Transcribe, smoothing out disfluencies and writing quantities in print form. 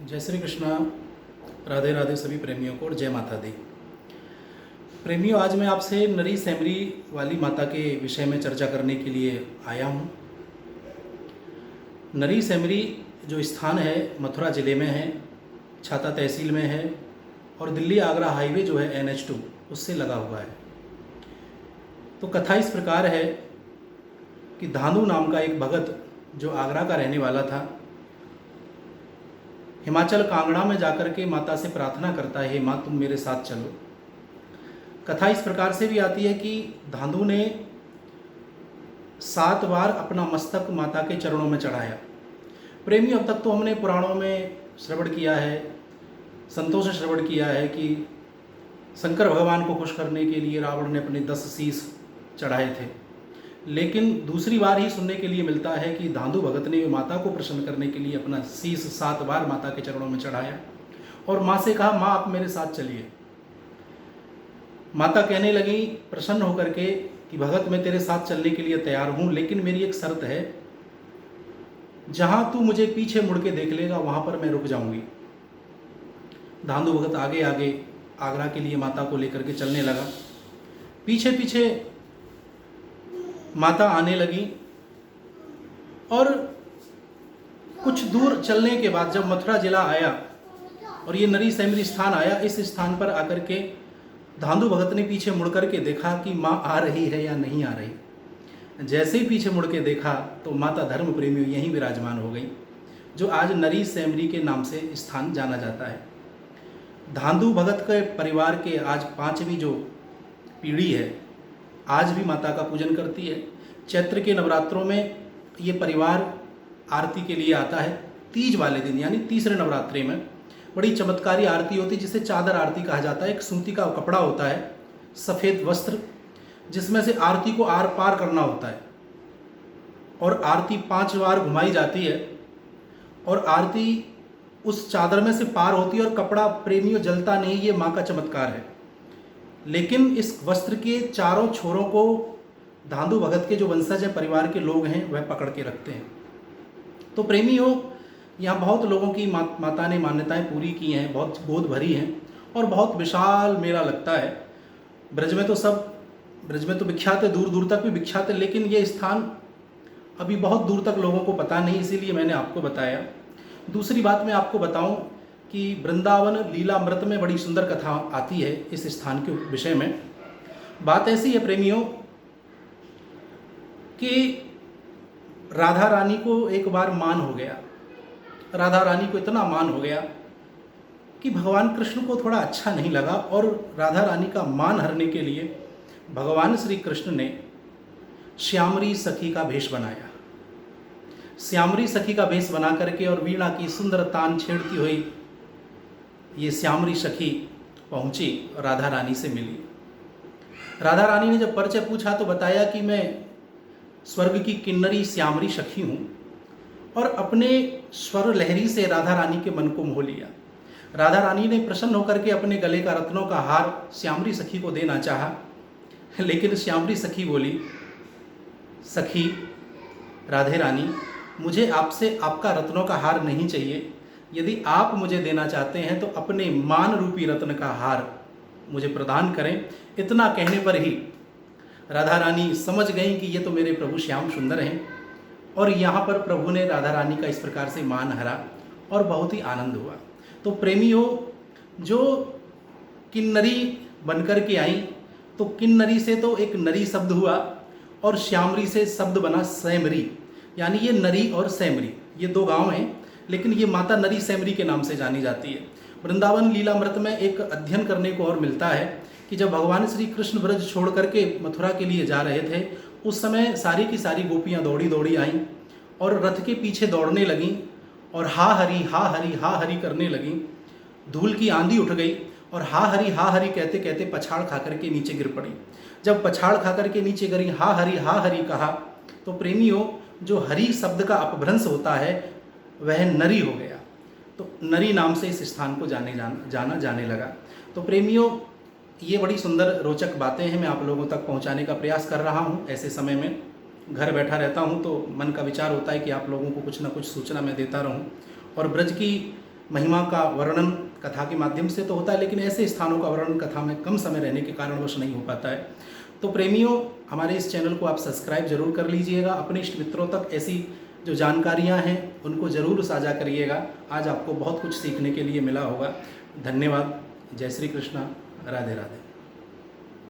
जय श्री कृष्णा। राधे राधे सभी प्रेमियों को और जय माता दी। प्रेमियों, आज मैं आपसे नरी सैमरी वाली माता के विषय में चर्चा करने के लिए आया हूँ। नरी सैमरी जो स्थान है मथुरा ज़िले में है, छाता तहसील में है और दिल्ली आगरा हाईवे जो है NH2 उससे लगा हुआ है। तो कथा इस प्रकार है कि धानु नाम का एक भगत जो आगरा का रहने वाला था, हिमाचल कांगड़ा में जाकर के माता से प्रार्थना करता है, हे माँ तुम मेरे साथ चलो। कथा इस प्रकार से भी आती है कि धांधु ने 7 बार अपना मस्तक माता के चरणों में चढ़ाया। प्रेमी, अब तक तो हमने पुराणों में श्रवण किया है, संतों से श्रवण किया है कि शंकर भगवान को खुश करने के लिए रावण ने अपने 10 शीश चढ़ाए थे, लेकिन दूसरी बार ही सुनने के लिए मिलता है कि धांधु भगत ने माता को प्रसन्न करने के लिए अपना शीश 7 बार माता के चरणों में चढ़ाया और माँ से कहा, माँ आप मेरे साथ चलिए। माता कहने लगी प्रसन्न होकर के कि भगत मैं तेरे साथ चलने के लिए तैयार हूँ, लेकिन मेरी एक शर्त है, जहाँ तू मुझे पीछे मुड़ के देख लेगा वहाँ पर मैं रुक जाऊँगी। धांधु भगत आगे आगे आगरा के लिए माता को लेकर के चलने लगा। पीछे पीछे माता आने लगी और कुछ दूर चलने के बाद जब मथुरा जिला आया और ये नरी सैमरी स्थान आया, इस स्थान पर आकर के धांधु भगत ने पीछे मुड़ कर के देखा कि माँ आ रही है या नहीं आ रही। जैसे ही पीछे मुड़ के देखा तो माता धर्म प्रेमी यहीं विराजमान हो गई, जो आज नरी सैमरी के नाम से स्थान जाना जाता है। धांधु भगत के परिवार के आज 5वीं जो पीढ़ी है आज भी माता का पूजन करती है। चैत्र के नवरात्रों में ये परिवार आरती के लिए आता है। तीज वाले दिन यानी तीसरे नवरात्रि में बड़ी चमत्कारी आरती होती है, जिसे चादर आरती कहा जाता है। एक सूती का कपड़ा होता है, सफ़ेद वस्त्र, जिसमें से आरती को आर पार करना होता है और आरती 5 बार घुमाई जाती है और आरती उस चादर में से पार होती है और कपड़ा प्रेमियों जलता नहीं। ये माँ का चमत्कार है। लेकिन इस वस्त्र के चारों छोरों को धांधु भगत के जो वंशज हैं, परिवार के लोग हैं, वह पकड़ के रखते हैं। तो प्रेमियों, यहाँ बहुत लोगों की माता ने मान्यताएं पूरी की हैं, बहुत गोद भरी हैं और बहुत विशाल मेला लगता है। ब्रज में तो विख्यात है, दूर दूर तक भी विख्यात है, लेकिन ये स्थान अभी बहुत दूर तक लोगों को पता नहीं, इसीलिए मैंने आपको बताया। दूसरी बात मैं आपको बताऊं कि वृंदावन लीलामृत में बड़ी सुंदर कथा आती है इस स्थान के विषय में। बात ऐसी है प्रेमियों कि राधा रानी को एक बार मान हो गया। राधा रानी को इतना मान हो गया कि भगवान कृष्ण को थोड़ा अच्छा नहीं लगा और राधा रानी का मान हरने के लिए भगवान श्री कृष्ण ने श्यामरी सखी का भेष बनाया। श्यामरी सखी का भेष बना करके और वीणा की सुंदर तान छेड़ती हुई ये श्यामरी सखी पहुंची, राधा रानी से मिली। राधा रानी ने जब परिचय पूछा तो बताया कि मैं स्वर्ग की किन्नरी श्यामरी सखी हूँ और अपने स्वर लहरी से राधा रानी के मन को मोह लिया। राधा रानी ने प्रसन्न होकर के अपने गले का रत्नों का हार श्यामरी सखी को देना चाहा, लेकिन श्यामरी सखी बोली, सखी राधे रानी, मुझे आपसे आपका रत्नों का हार नहीं चाहिए। यदि आप मुझे देना चाहते हैं तो अपने मान रूपी रत्न का हार मुझे प्रदान करें। इतना कहने पर ही राधा रानी समझ गई कि ये तो मेरे प्रभु श्याम सुंदर हैं और यहाँ पर प्रभु ने राधा रानी का इस प्रकार से मान हरा और बहुत ही आनंद हुआ। तो प्रेमियों, जो किन्नरी बनकर के आई, तो किन्नरी से तो एक नरी शब्द हुआ और श्यामरी से शब्द बना सैमरी, यानी ये नरी और सैमरी ये 2 गांव हैं, लेकिन ये माता नरी सैमरी के नाम से जानी जाती है। वृंदावन लीलामृत में एक अध्ययन करने को और मिलता है कि जब भगवान श्री कृष्ण ब्रज छोड़ करके मथुरा के लिए जा रहे थे, उस समय सारी की सारी गोपियाँ दौड़ी दौड़ी आईं और रथ के पीछे दौड़ने लगीं और हा हरी करने लगीं। धूल की आंधी उठ गई और हा हरी कहते कहते पछाड़ खा करके नीचे गिर पड़ी। जब पछाड़ खा करके नीचे गिरी, हा हरी कहा, तो प्रेमियों, जो हरि शब्द का अपभ्रंश होता है वह नरी हो गया। तो नरी नाम से इस स्थान को जाना जाने लगा। तो प्रेमियों, ये बड़ी सुंदर रोचक बातें हैं, मैं आप लोगों तक पहुंचाने का प्रयास कर रहा हूं। ऐसे समय में घर बैठा रहता हूँ तो मन का विचार होता है कि आप लोगों को कुछ ना कुछ सूचना मैं देता रहूँ। और ब्रज की महिमा का वर्णन कथा के माध्यम से तो होता है, लेकिन ऐसे स्थानों का वर्णन कथा में कम समय रहने के कारणवश नहीं हो पाता है। तो प्रेमियों, हमारे इस चैनल को आप सब्सक्राइब जरूर कर लीजिएगा। अपने इष्ट मित्रों तक ऐसी जो जानकारियां हैं उनको ज़रूर साझा करिएगा। आज आपको बहुत कुछ सीखने के लिए मिला होगा। धन्यवाद। जय श्री कृष्णा। राधे राधे।